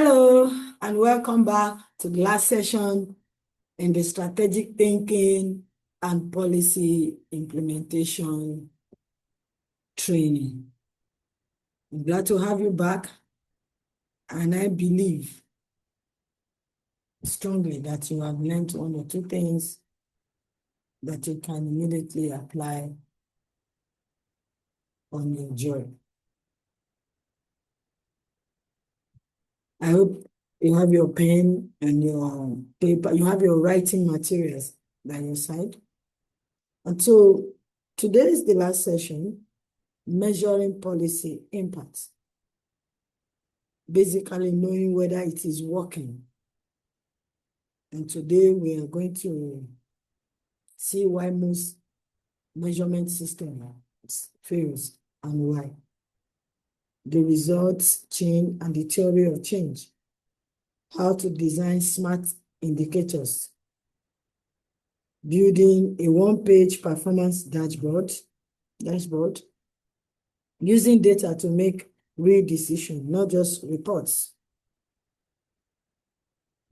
Hello, and welcome back to the last session in the strategic thinking and policy implementation training. I'm glad to have you back, and I believe strongly that you have learned one or two things that you can immediately apply on your job. I hope you have your pen and your paper, you have your writing materials by your side. And so today is the last session, measuring policy impact. Basically knowing whether it is working. And today we are going to see why most measurement systems fails and why. The results chain and the theory of change. How to design smart indicators. Building a one-page performance dashboard. Using data to make real decisions, not just reports.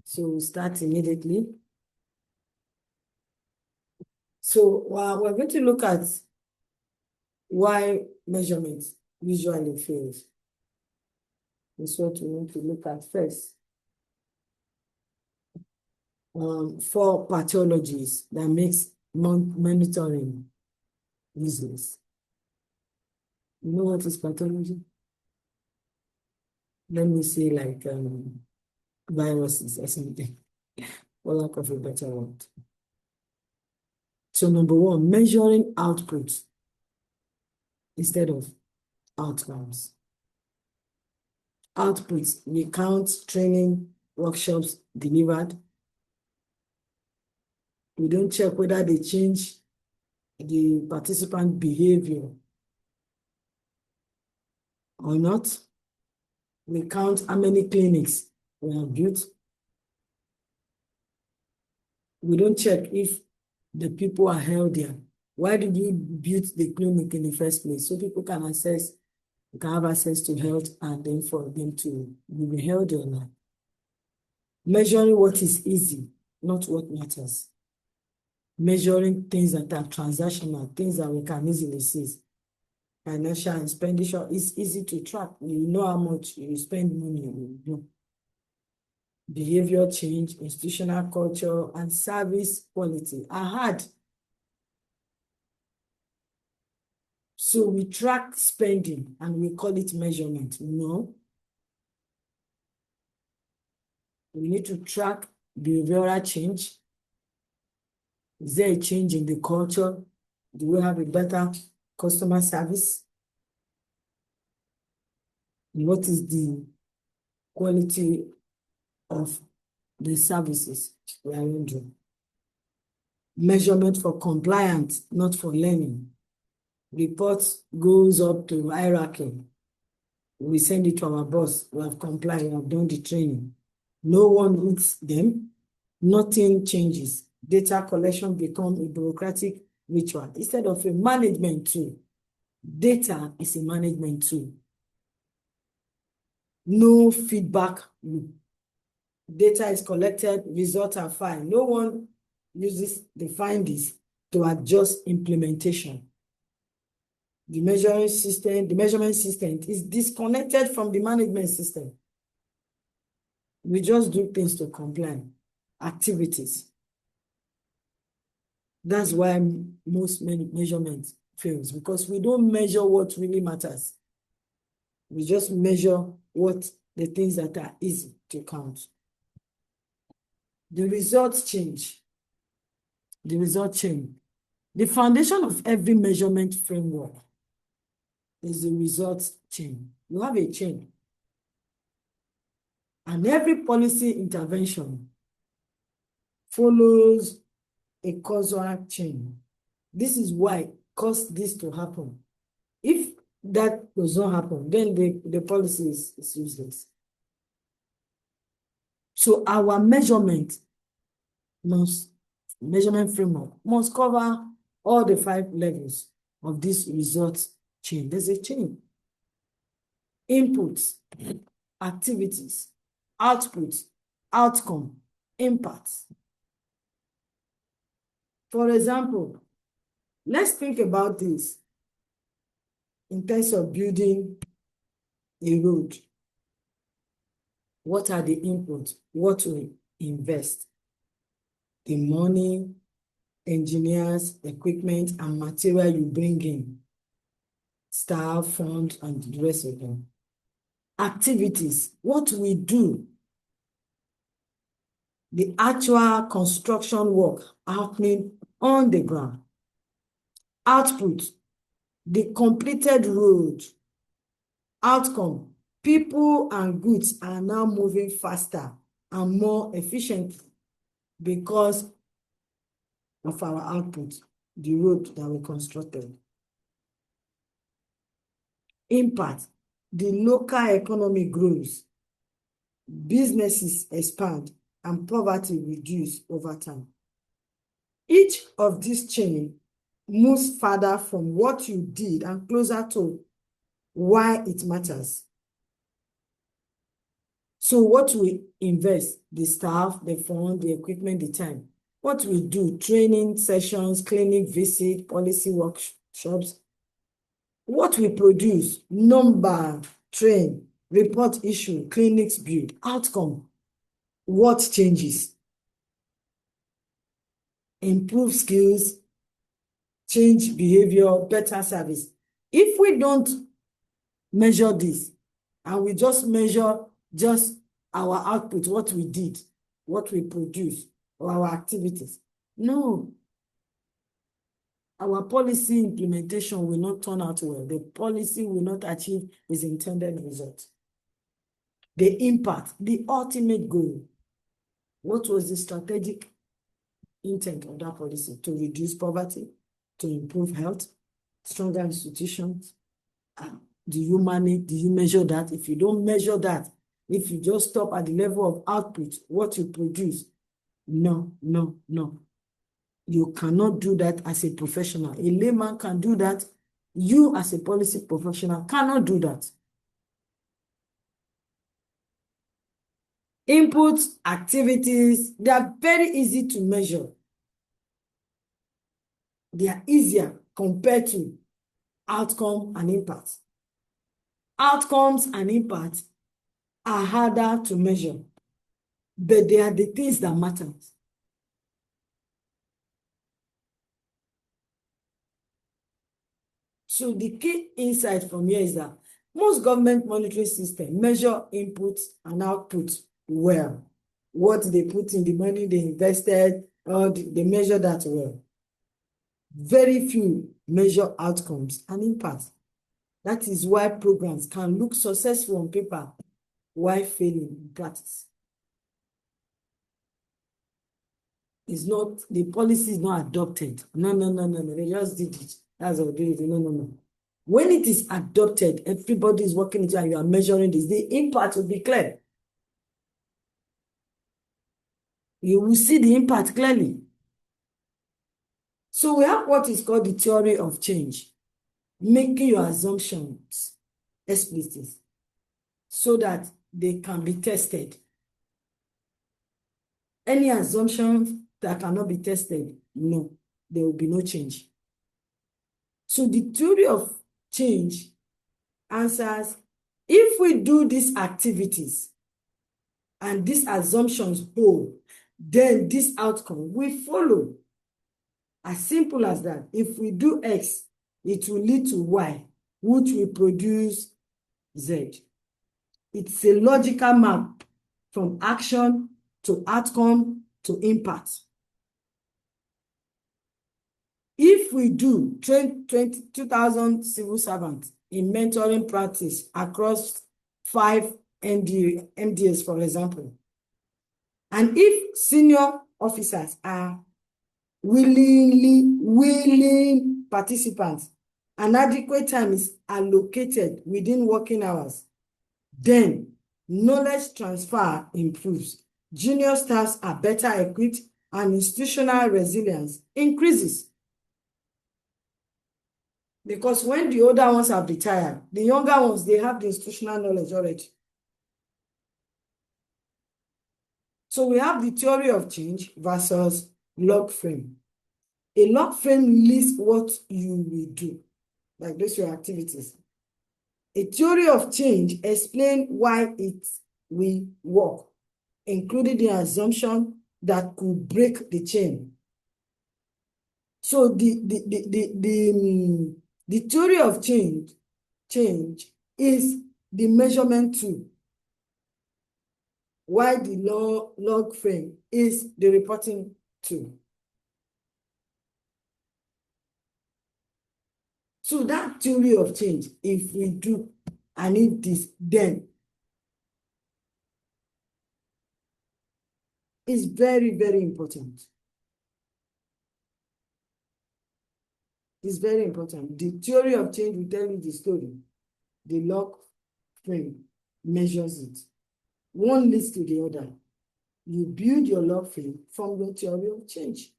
So we'll start immediately. So we're going to look at why measurement usually fails. That's what we want to look at first. 4 pathologies that makes monitoring useless. You know what is pathology? Let me say like viruses or something, for lack of a better word. So number 1, measuring output instead of outcomes. Outputs, we count training, workshops delivered. We don't check whether they change the participant behavior or not. We count how many clinics we have built. We don't check if the people are healthier. Why did you build the clinic in the first place? So people can have access to health, and then for them to be healthy or not. Measuring what is easy, not what matters. Measuring things that are transactional, things that we can easily see. Financial expenditure is easy to track. You know how much you spend money you do. Behavior change, institutional culture, and service quality are hard. So we track spending and we call it measurement. No. We need to track behavioral change. Is there a change in the culture? Do we have a better customer service? What is the quality of the services we are rendering? Measurement for compliance, not for learning. Report goes up to hierarchy. We send it to our boss. We have complied, we have done the training. No one reads them. Nothing changes. Data collection becomes a bureaucratic ritual instead of a management tool. Data is a management tool. No feedback loop. Data is collected, results are fine. No one uses the findings to adjust implementation. The measuring system, the measurement system is disconnected from the management system. We just do things to comply, activities. That's why most measurement fails, because we don't measure what really matters. We just measure what the things that are easy to count. The results change. The result change. The foundation of every measurement framework is the results chain. You have a chain. And every policy intervention follows a causal chain. This is why it caused this to happen. If that does not happen, then the policy is useless. So our measurement framework must cover all the 5 levels of this results chain. There's a chain. Inputs, activities, output, outcome, impact. For example, let's think about this in terms of building a road. What are the inputs? What we invest? The money, engineers, equipment, and material you bring in, staff, funds, and the rest of them. Activities, what we do, the actual construction work happening on the ground. Output, the completed road. Outcome, people and goods are now moving faster and more efficiently because of our output, the road that we constructed. Impact, the local economy grows, businesses expand, and poverty reduce over time. Each of these chains moves further from what you did and closer to why it matters. So what we invest, the staff, the fund, the equipment, the time. What we do, training sessions, clinic visit, policy workshops. What we produce, number, train, report issue, clinics build, outcome. What changes? Improve skills, change behavior, better service. If we don't measure this, and we just measure just our output, what we did, what we produce, or our activities, no. Our policy implementation will not turn out well. The policy will not achieve its intended result. The impact, the ultimate goal. What was the strategic intent of that policy? To reduce poverty, to improve health, stronger institutions. Do you manage? Do you measure that? If you don't measure that, if you just stop at the level of output, what you produce, no. You cannot do that as a professional. A layman can do that. You as a policy professional cannot do that. Inputs, activities, they are very easy to measure. They are easier compared to outcome and impact. Outcomes and impact are harder to measure, but they are the things that matter. So the key insight from here is that most government monitoring systems measure inputs and outputs well. What they put in, the money they invested, or they measure that well. Very few measure outcomes and impacts. That is why programs can look successful on paper while failing in practice. It's not, the policy is not adopted. No. They just did it. That's what they did. No. When it is adopted, everybody is working it and you are measuring this. The impact will be clear. You will see the impact clearly. So we have what is called the theory of change, making your assumptions explicit so that they can be tested. Any assumptions that cannot be tested, no, there will be no change. So the theory of change answers, if we do these activities and these assumptions hold, then this outcome will follow. As simple as that. If we do X, it will lead to Y, which will produce Z. It's a logical map from action to outcome to impact. If we do 2,000 civil servants in mentoring practice across 5 MDAs, for example, and if senior officers are willing participants, and adequate time is allocated within working hours, then knowledge transfer improves, junior staffs are better equipped, and institutional resilience increases. Because when the older ones have retired, the younger ones, they have the institutional knowledge already. So we have the theory of change versus log frame. A log frame lists what you will do, like those your activities. A theory of change explains why it will work, including the assumption that could break the chain. So the theory of change is the measurement tool, while the log frame is the reporting tool. So that theory of change, if we do and if this, then is very, very important. It's very important. The theory of change will tell you the story. The log frame measures it. One leads to the other. You build your log frame from your theory of change.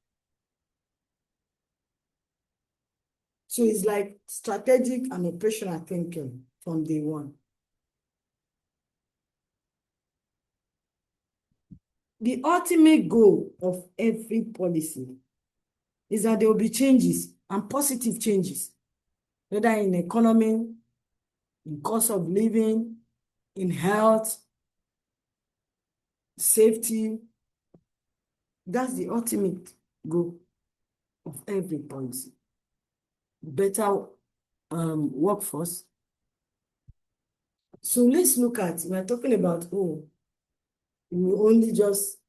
So it's like strategic and operational thinking from day one. The ultimate goal of every policy is that there will be changes and positive changes, whether in economy, in cost of living, in health, safety. That's the ultimate goal of every policy. Better workforce. So let's look at, we're talking about, we only just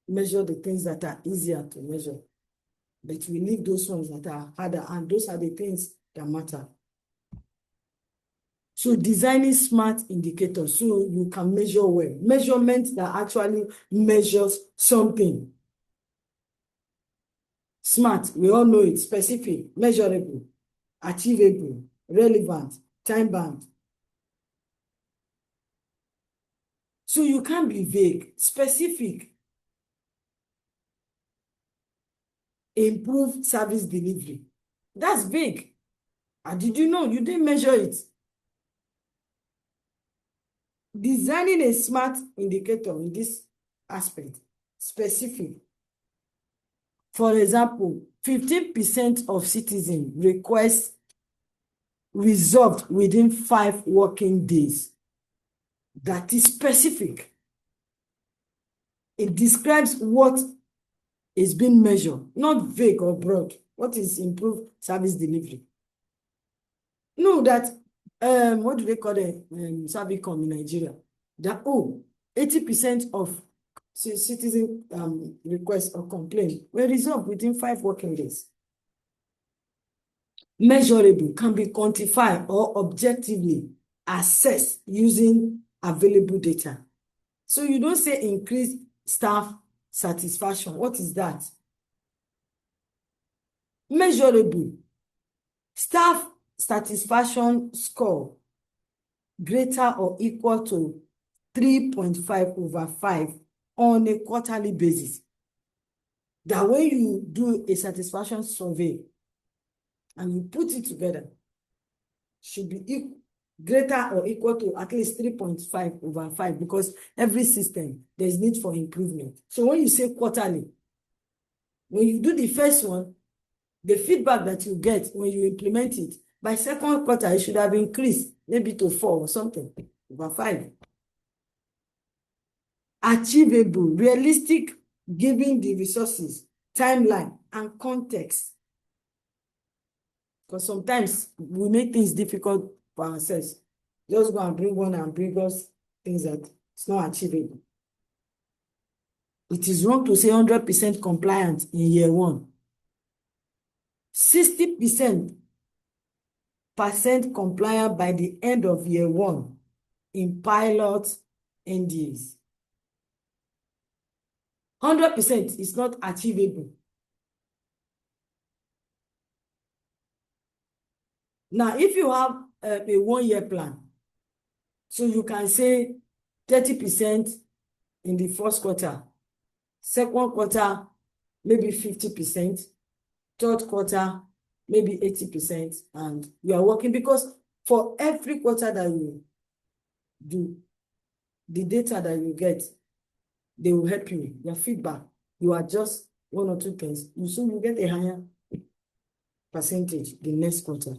measure the things that are easier to measure, but we leave those ones that are harder, and those are the things that matter. So designing smart indicators so you can measure well. Measurement that actually measures something. Smart, we all know it. Specific, measurable, achievable, relevant, time-bound. So you can't be vague. Specific. Improve service delivery. That's vague. And did you know you didn't measure it? Designing a smart indicator in this aspect. Specific. For example, 15% of citizens request resolved within 5 working days. That is specific. It describes what is being measured, not vague or broad. What is improved service delivery? No, that, what do they call it? Servicom in Nigeria. That, 80% of citizen requests or complaints were resolved within 5 working days. Measurable, can be quantified or objectively assessed using available data. So you don't say increase staff satisfaction. What is that? Measurable. Staff satisfaction score greater or equal to 3.5/5 on a quarterly basis. That when you do a satisfaction survey and you put it together, should be greater or equal to at least 3.5/5, because every system, there's need for improvement. So when you say quarterly, when you do the first one, the feedback that you get when you implement it, by second quarter, it should have increased maybe to 4 or something, over 5. Achievable, realistic, given the resources, timeline, and context. Because sometimes we make things difficult for ourselves. Just go and bring one and bring us things that it's not achievable. It is wrong to say 100% compliant in year 1. 60% compliant by the end of year 1 in pilot NDAs. 100% is not achievable. Now, if you have a 1-year plan, so you can say 30% in the first quarter, second quarter, maybe 50%, third quarter, maybe 80%, and you are working, because for every quarter that you do, the data that you get they will help you. Your feedback, you adjust one or two things, you soon will get a higher percentage the next quarter.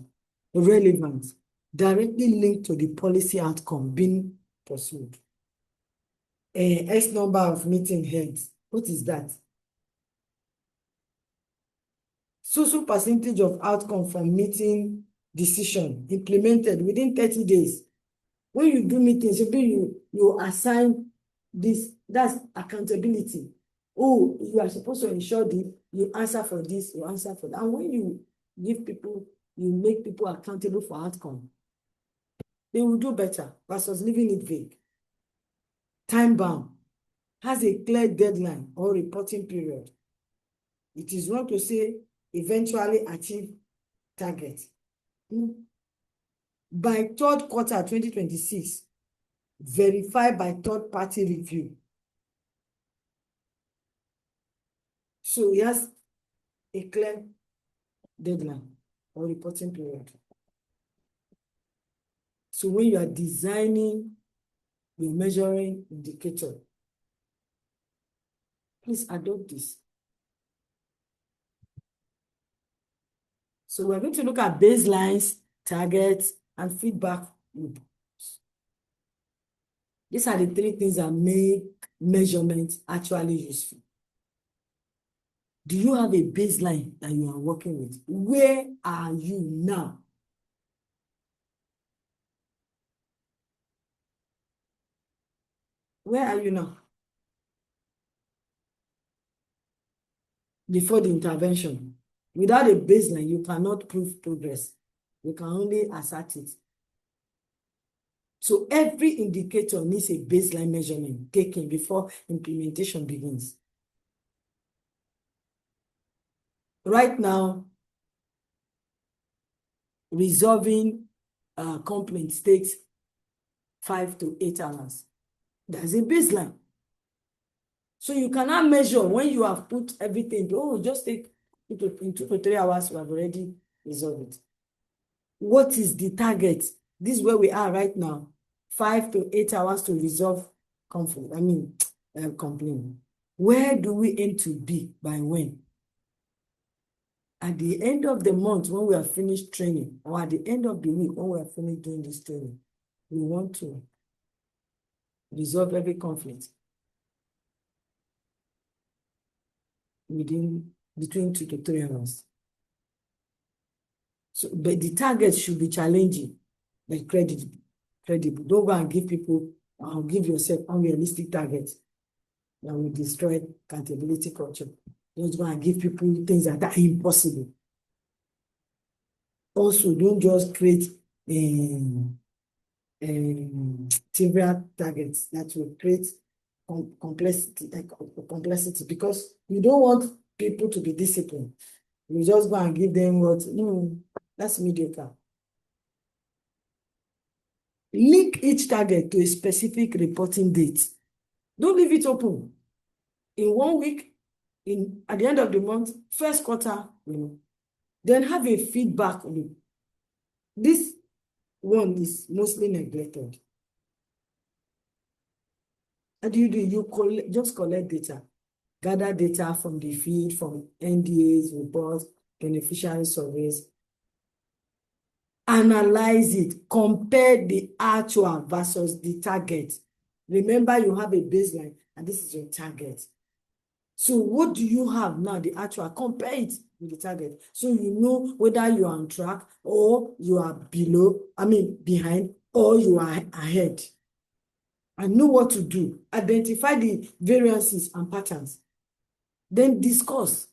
Relevant, directly linked to the policy outcome being pursued. X number of meeting heads. What is that? So percentage of outcome from meeting decision implemented within 30 days. When you do meetings, you assign this, that's accountability. Oh, you are supposed to ensure this, you answer for this, you answer for that. And when you give people, you make people accountable for outcome, they will do better versus leaving it vague. Time bound, has a clear deadline or reporting period. It is wrong to say eventually achieve target. By third quarter 2026, verify by third party review. So it has a clear deadline or reporting period. So when you are designing your measuring indicator, please adopt this. So we're going to look at baselines, targets, and feedback loops. These are the three things that make measurement actually useful. Do you have a baseline that you are working with? Where are you now? Where are you now? Before the intervention. Without a baseline, you cannot prove progress. You can only assert it. So every indicator needs a baseline measurement taken before implementation begins. Right now, resolving complaints takes 5 to 8 hours. That's a baseline. So you cannot measure when you have put everything, oh, just take it in 2 to 3 hours, we have already resolved it. What is the target? This is where we are right now. 5 to 8 hours to resolve conflict. Complaint. Where do we aim to be by when? At the end of the month, when we are finished training, or at the end of the week, when we are finished doing this training, we want to resolve every conflict between 2 to 3 hours. So, but the target should be challenging, but credible. Don't go and give people, give yourself unrealistic targets that will destroy accountability culture. Don't go and give people things that are impossible. Also, don't just create trivial targets that will create complexity, because you don't want people to be disciplined. You just go and give them what, that's mediocre. Link each target to a specific reporting date. Don't leave it open. In 1 week, at the end of the month, first quarter, then have a feedback loop. This one is mostly neglected. How do? You just collect data, gather data from the field, from NDAs, reports, beneficiary surveys, analyze it, compare the actual versus the target. Remember, you have a baseline, and this is your target. So what do you have now, the actual? Compare it with the target. So you know whether you are on track or you are behind, or you are ahead. And know what to do. Identify the variances and patterns. Then discuss.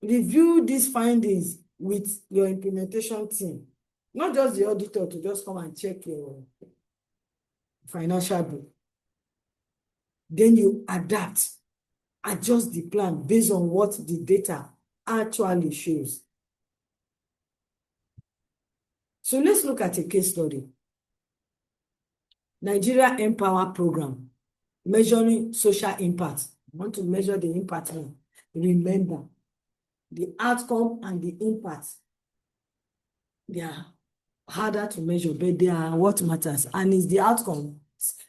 Review these findings with your implementation team. Not just the auditor to just come and check your financial book. Then you adapt. Adjust the plan based on what the data actually shows. So let's look at a case study. Nigeria Empower Program, measuring social impact. I want to measure the impact now. Remember, the outcome and the impact, they are harder to measure, but they are what matters. And it's the outcome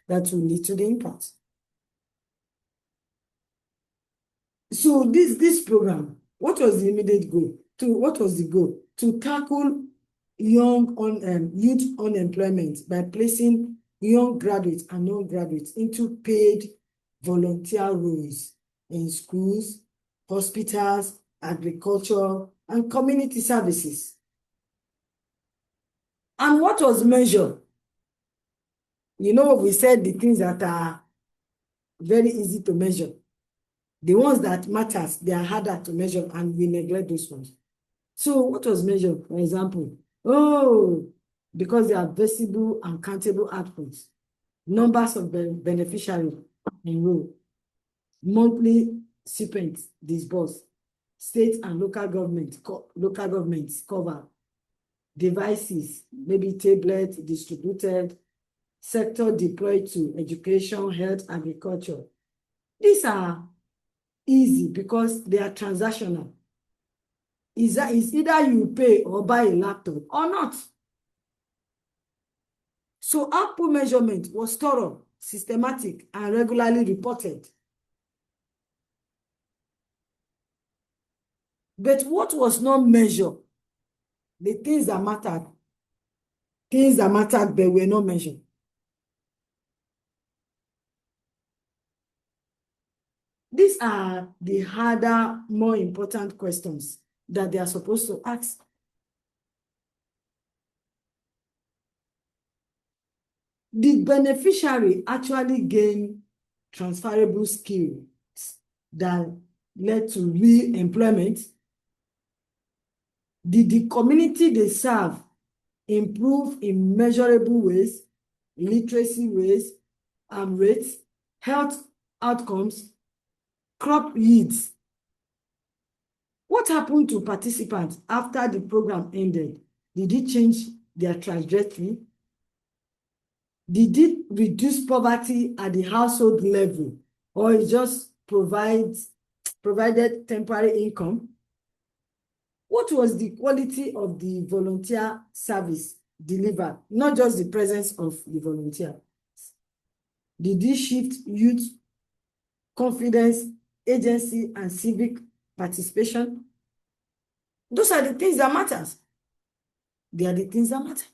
that will lead to the impact. So this program, what was the immediate goal? What was the goal? To tackle youth unemployment by placing young graduates and non-graduates into paid volunteer roles in schools, hospitals, agriculture, and community services. And what was measured? You know, we said the things that are very easy to measure. The ones that matters, they are harder to measure, and we neglect those ones. So what was measured? For example, because they are visible and countable outputs, numbers of beneficiaries enrolled, monthly stipends disbursed, state and local governments covered, devices, maybe tablets distributed, sector deployed to education, health, agriculture. These are easy because they are transactional. Is either you pay or buy a laptop or not. So output measurement was thorough, systematic, and regularly reported. But what was not measured? The things that mattered but were not measured. These are the harder, more important questions that they are supposed to ask. Did beneficiary actually gain transferable skills that led to real employment? Did the community they serve improve in measurable ways, literacy rates, health outcomes, crop yields? What happened to participants after the program ended? Did it change their trajectory? Did it reduce poverty at the household level, or it just provided temporary income? What was the quality of the volunteer service delivered, not just the presence of the volunteer? Did it shift youth confidence, agency, and civic participation? Those are the things that matters. They are the things that matter.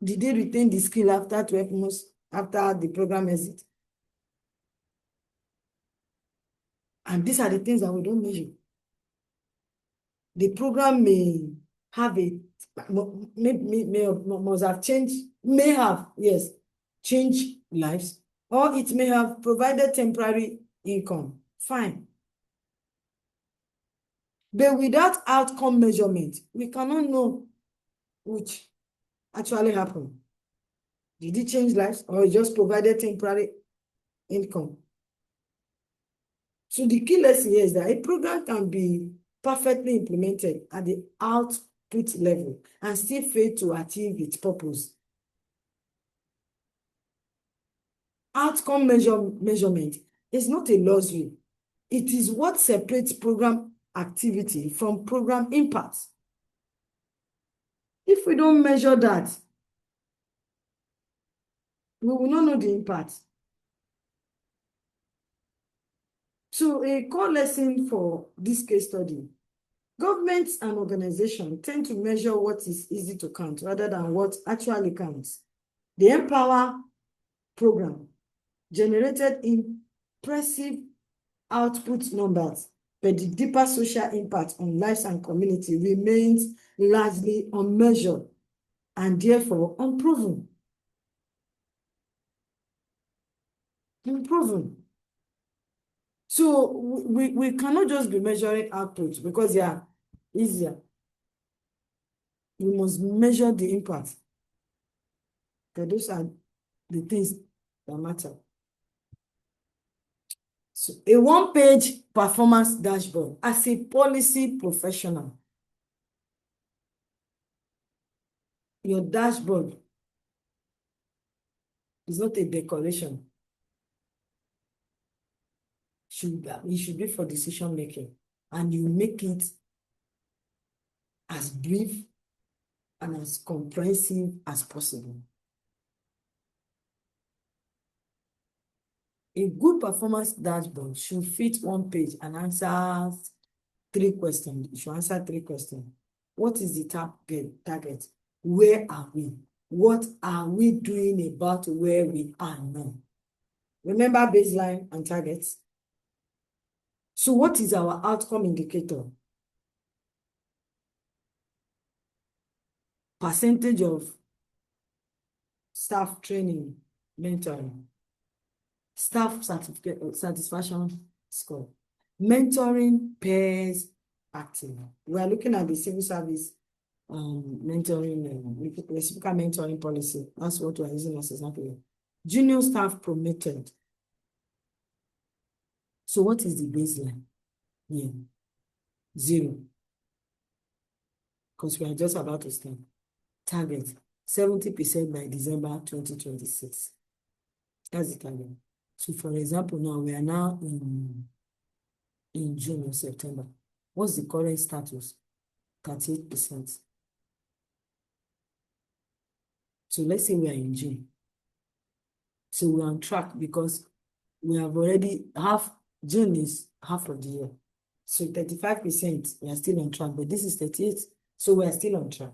Did they retain the skill after 12 months, after the program exit? And these are the things that we don't measure. The program may have must have changed, changed lives, or it may have provided temporary income. Fine. But without outcome measurement, we cannot know which actually happened. Did it change lives, or it just provided temporary income? So the key lesson here is that a program can be perfectly implemented at the output level and still fail to achieve its purpose. Outcome measurement is not a luxury. It is what separates program activity from program impact. If we don't measure that, we will not know the impact. So a core lesson for this case study: governments and organizations tend to measure what is easy to count rather than what actually counts. The Empower program generated impressive output numbers, but the deeper social impact on lives and community remains largely unmeasured and therefore unproven. So we cannot just be measuring output because they are easier. We must measure the impact. Okay, those are the things that matter. So a one-page performance dashboard. As a policy professional, your dashboard is not a decoration. It should be for decision making, and you make it as brief and as comprehensive as possible. A good performance dashboard should fit one page and answer 3 questions. You should answer 3 questions. What is the target? Where are we? What are we doing about where we are now? Remember baseline and targets? So what is our outcome indicator? Percentage of staff training, mentoring, staff satisfaction score, mentoring pairs active. We are looking at the civil service mentoring, reciprocal mentoring policy. That's what we are using as example. Junior staff promoted. So what is the baseline? Yeah. 0. Because we are just about to start. Target 70% by December 2026. That's the target. So for example, now we are now in June or September. What's the current status? 38%. So let's say we are in June. So we're on track because we have already June is half of the year. So 35%, we are still on track, but this is 38, so we are still on track.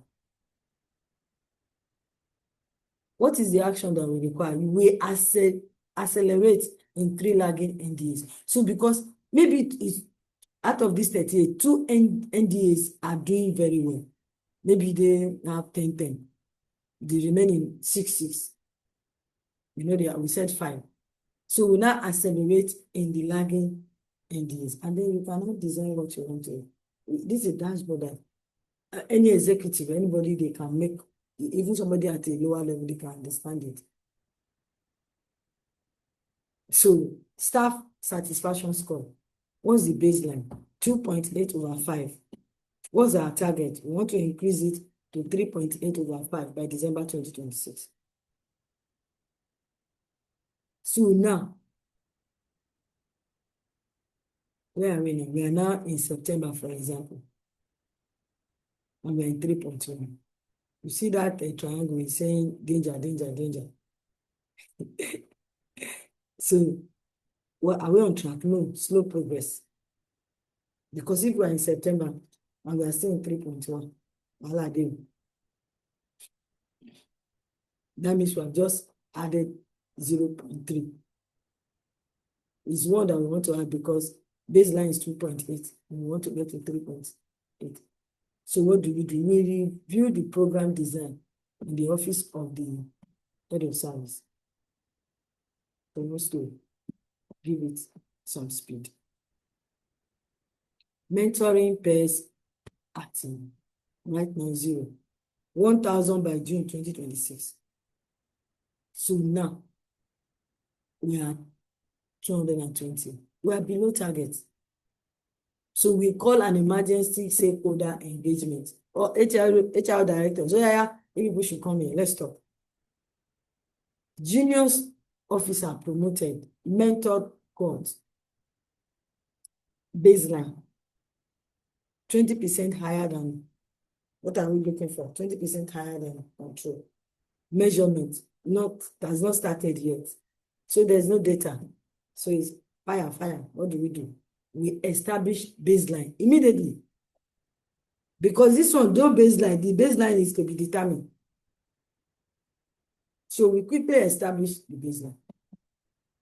What is the action that we require? We accelerate in 3 lagging NDAs. So because maybe it's out of this 38, 2 NDAs are doing very well. Maybe they have 10. The remaining 6. You know, we said 5. So we now accelerate in the lagging NDAs, and then you cannot design what you want to. This is a dashboard that any executive, anybody, they can make. Even somebody at a lower level, they can understand it. So staff satisfaction score. What's the baseline? 2.8/5. What's our target? We want to increase it to 3.8/5 by December 2026. So now, where are we now? We are now in September, for example. And we are in 3.1. You see that triangle is saying danger, danger, danger. So, are we on track? No, slow progress. Because if we are in September and we are still in 3.1, that means we have just added 0.3. It's one that we want to add because baseline is 2.8 and we want to get to 3.8. So what do? We review the program design in the office of the head of service. For us to give it some speed. Mentoring pairs active. Right now 0. 1,000 by June 2026. So now we are 220. We are below target. So we call an emergency stakeholder engagement or HR director. So yeah, people should come here. Let's talk. Juniors officer promoted, mentored codes. Baseline 20% higher than what are we looking for? 20% higher than control. Measurement has not started yet. So there's no data. So it's fire. What do? We establish baseline immediately. Because this one, though baseline, the baseline is to be determined. So we quickly establish the baseline.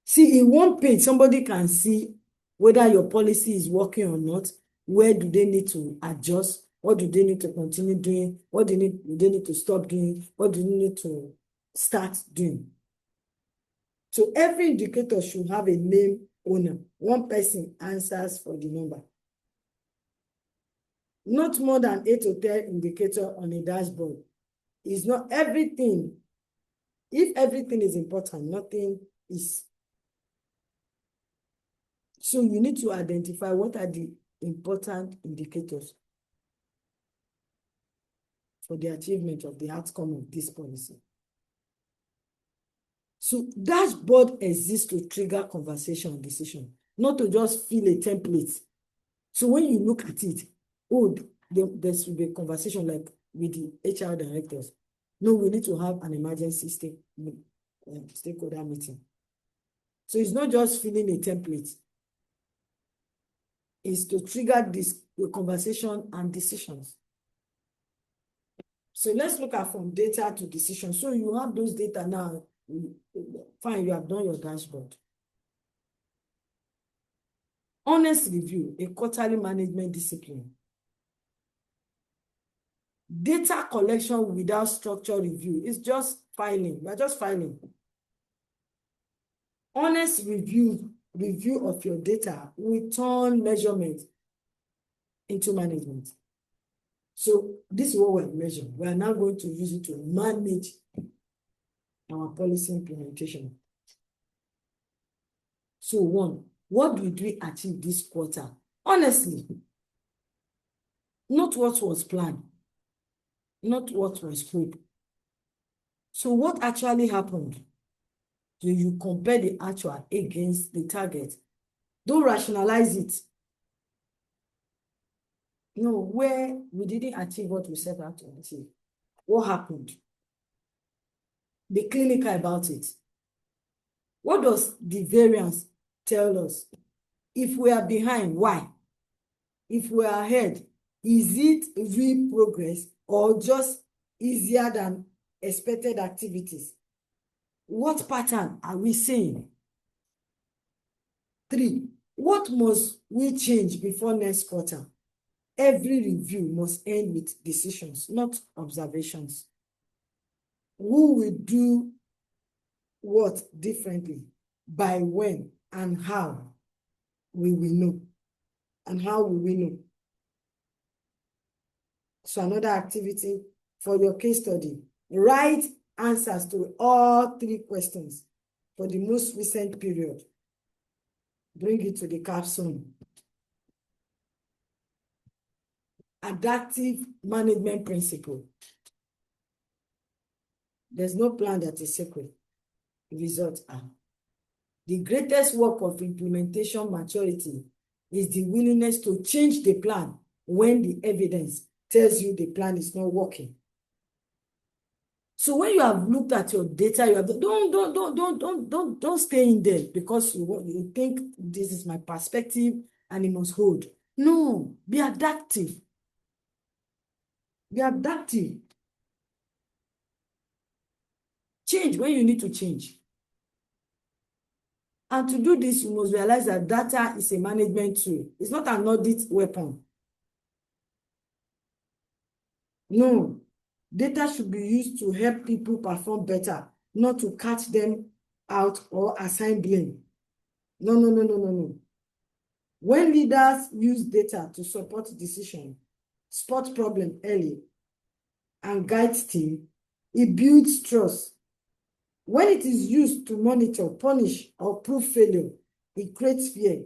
See, in one page, somebody can see whether your policy is working or not. Where do they need to adjust? What do they need to continue doing? What do they need to stop doing? What do they need to start doing? So every indicator should have a name owner. One person answers for the number. Not more than 8 or 10 indicators on a dashboard. It's not everything. If everything is important, nothing is. So you need to identify what are the important indicators for the achievement of the outcome of this policy. So dashboard exists to trigger conversation and decision, not to just fill a template. So when you look at it, there should be a conversation like with the HR directors. No, we need to have an emergency stakeholder meeting. So it's not just filling a template. It's to trigger this conversation and decisions. So let's look at from data to decision. So you have those data now. Fine, you have done your dashboard. Honest review, a quarterly management discipline. Data collection without structured review is just filing. We're just filing. Honest review of your data will turn measurement into management. So this is what we're measuring. We are now going to use it to manage our policy implementation. So one, what did we achieve this quarter? Honestly, not what was planned, not what was hoped. So what actually happened? So you compare the actual against the target. Don't rationalize it. No, where we didn't achieve what we set out to achieve. What happened? Be clinical about it. What does the variance tell us? If we are behind, why? If we are ahead, is it real progress or just easier than expected activities? What pattern are we seeing? 3, what must we change before next quarter? Every review must end with decisions, not observations. Who will do what differently, by when, and how we will know. And how will we know? So another activity for your case study, write answers to all 3 questions for the most recent period. Bring it to the capstone. Adaptive management principle. There's no plan that is secret. Results are. The greatest work of implementation maturity is the willingness to change the plan when the evidence tells you the plan is not working. So when you have looked at your data, you have don't stay in there because you think this is my perspective and it must hold. No, be adaptive. Be adaptive. Change when you need to change. And to do this, you must realize that data is a management tool. It's not an audit weapon. No, data should be used to help people perform better, not to catch them out or assign blame. No. When leaders use data to support decision, spot problem early, and guide team, it builds trust. When it is used to monitor, punish, or prove failure, it creates fear,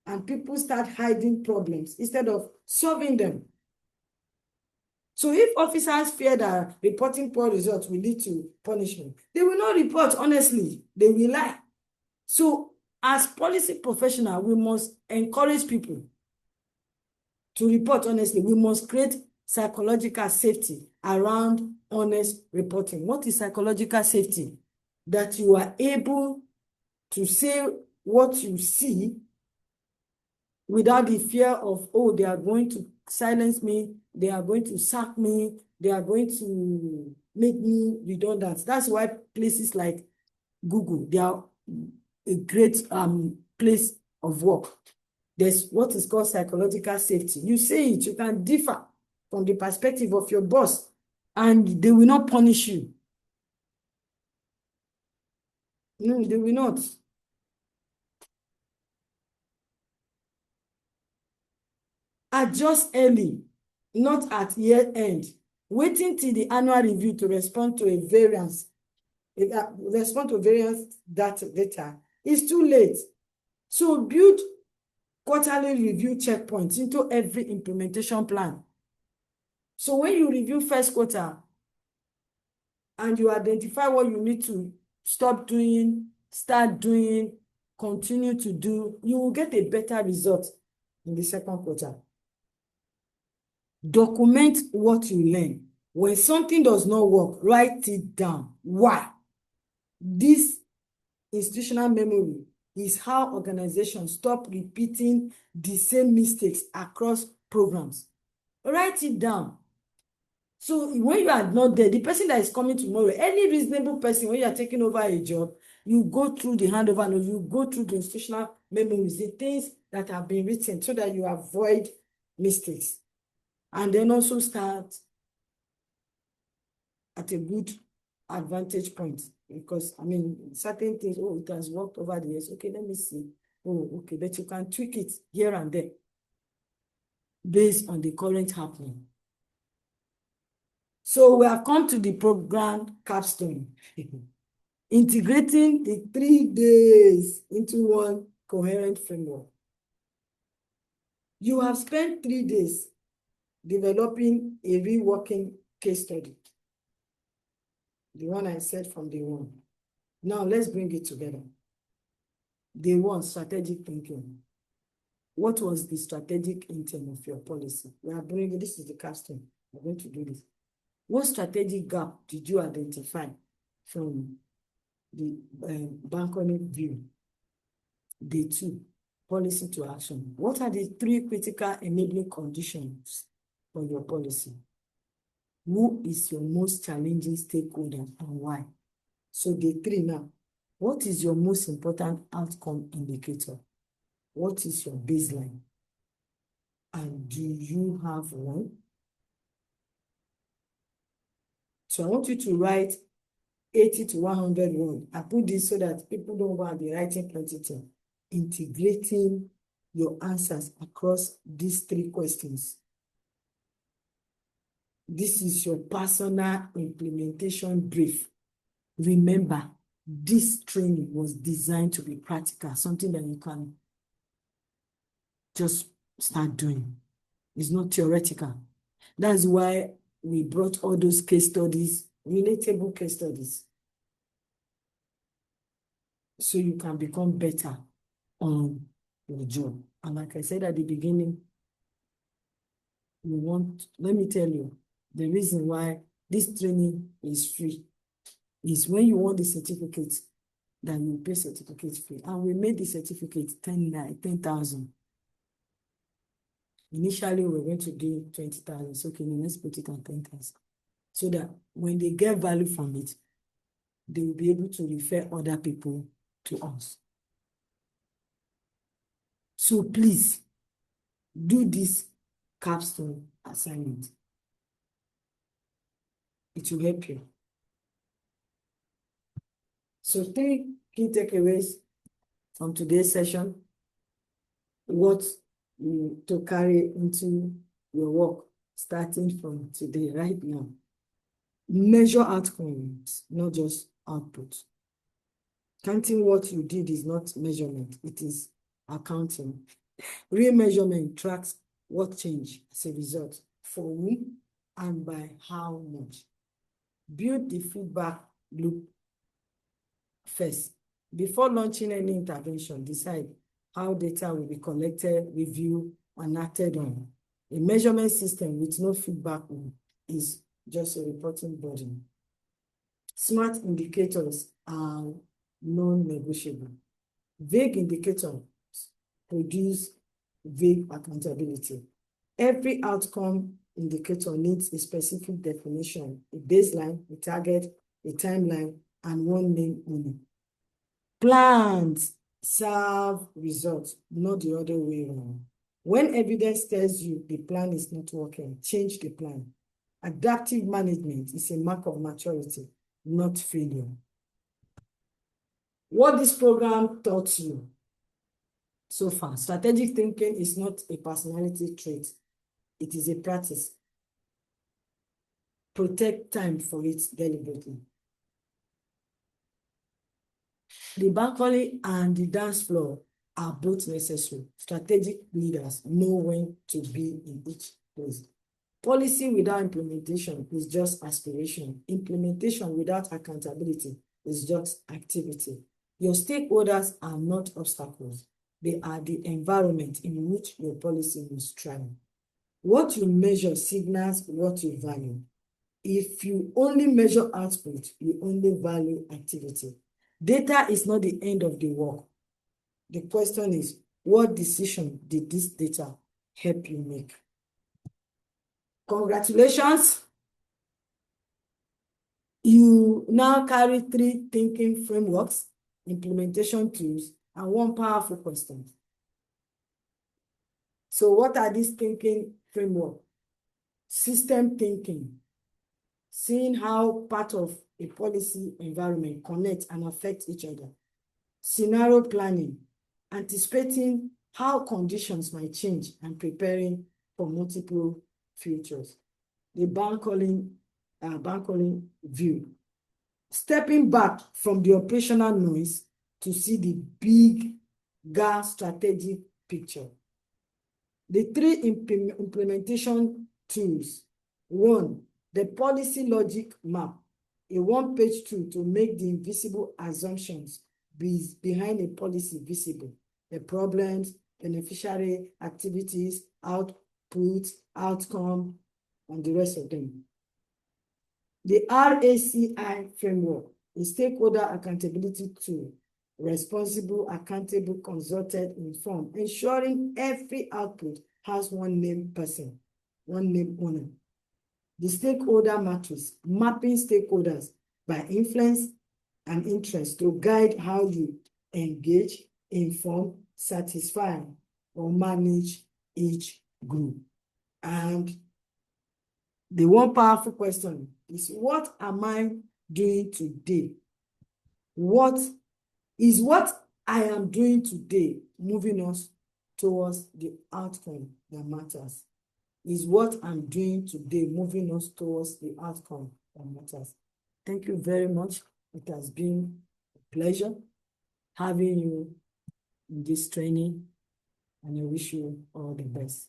and people start hiding problems instead of solving them. So if officers fear that reporting poor results will lead to punishment, they will not report honestly. They will lie. So as policy professionals, we must encourage people to report honestly. We must create psychological safety around honest reporting. What is psychological safety? That you are able to say what you see without the fear of, oh, they are going to silence me, they are going to sack me, they are going to make me redundant. That's why places like Google, they are a great place of work. There's what is called psychological safety. You say it, you can differ from the perspective of your boss, and they will not punish you. No, they will not. Adjust early, not at year end. Waiting till the annual review to respond to a variance, data is too late. So build quarterly review checkpoints into every implementation plan. So when you review first quarter and you identify what you need to stop doing, start doing, continue to do, you will get a better result in the second quarter. Document what you learn. When something does not work, write it down. Why? This institutional memory is how organizations stop repeating the same mistakes across programs. Write it down. So when you are not there, the person that is coming tomorrow, any reasonable person, when you are taking over a job, you go through the handover and you go through the institutional memories, the things that have been written so that you avoid mistakes. And then also start at a good advantage point, because I mean, certain things, oh, it has worked over the years. Okay, let me see. Oh, okay, but you can tweak it here and there based on the current happening. So we have come to the program capstone. Integrating the 3 days into one coherent framework. You have spent 3 days developing a reworking case study. The one I said from day one. Now let's bring it together. Day one, strategic thinking. What was the strategic intent of your policy? We are bringing, this is the capstone. We're going to do this. What strategic gap did you identify from the balcony view? Day two, policy to action. What are the 3 critical enabling conditions for your policy? Who is your most challenging stakeholder and why? So day 3 now, what is your most important outcome indicator? What is your baseline? And do you have one? So I want you to write 80 to 100 words. I put this so that people don't want to be writing plenty things. Integrating your answers across these 3 questions. This is your personal implementation brief. Remember, this training was designed to be practical, something that you can just start doing. It's not theoretical. That's why we brought all those case studies, relatable case studies, so you can become better on your job. And like I said at the beginning, let me tell you, the reason why this training is free is when you want the certificate, then you pay certificate fee. And we made the certificate 10,000. Initially, we were going to do 20,000. So okay, let's put it on 10,000. So that when they get value from it, they will be able to refer other people to us. So please, do this capstone assignment. It will help you. So 3 key takeaways from today's session. What to carry into your work starting from today, right now. Measure outcomes, not just output. Counting what you did is not measurement, it is accounting. Real measurement tracks what changed as a result, for whom and by how much. Build the feedback loop first. Before launching any intervention, decide how data will be collected, reviewed, and acted on. A measurement system with no feedback loop is just a reporting burden. Smart indicators are non-negotiable. Vague indicators produce vague accountability. Every outcome indicator needs a specific definition, a baseline, a target, a timeline, and one name only. Plans serve results, not the other way around. When evidence tells you the plan is not working, change the plan. Adaptive management is a mark of maturity, not failure. What this program taught you so far: strategic thinking is not a personality trait, it is a practice. Protect time for it deliberately. The balcony and the dance floor are both necessary. Strategic leaders know when to be in each place. Policy without implementation is just aspiration. Implementation without accountability is just activity. Your stakeholders are not obstacles. They are the environment in which your policy must thrive. What you measure signals what you value. If you only measure output, you only value activity. Data is not the end of the work. The question is, what decision did this data help you make? Congratulations. You now carry 3 thinking frameworks, implementation tools, and 1 powerful question. So what are these thinking frameworks? System thinking, seeing how part of a policy environment connects and affects each other. Scenario planning, anticipating how conditions might change and preparing for multiple futures. The bank-calling view, stepping back from the operational noise to see the bigger strategic picture. The 3 implementation tools. 1, the policy logic map, a 1-page tool to make the invisible assumptions behind a policy visible, the problems, beneficiary activities, output, outcome, and the rest of them. The RACI framework, a stakeholder accountability tool, responsible, accountable, consulted, informed, ensuring every output has 1 named person, 1 named owner. The stakeholder matrix, mapping stakeholders by influence and interest to guide how you engage, inform, satisfy, or manage each group. And the 1 powerful question is, what am I doing today? What I am doing today moving us towards the outcome that matters? Is what I'm doing today moving us towards the outcome that matters? Thank you very much. It has been a pleasure having you in this training, and I wish you all the best.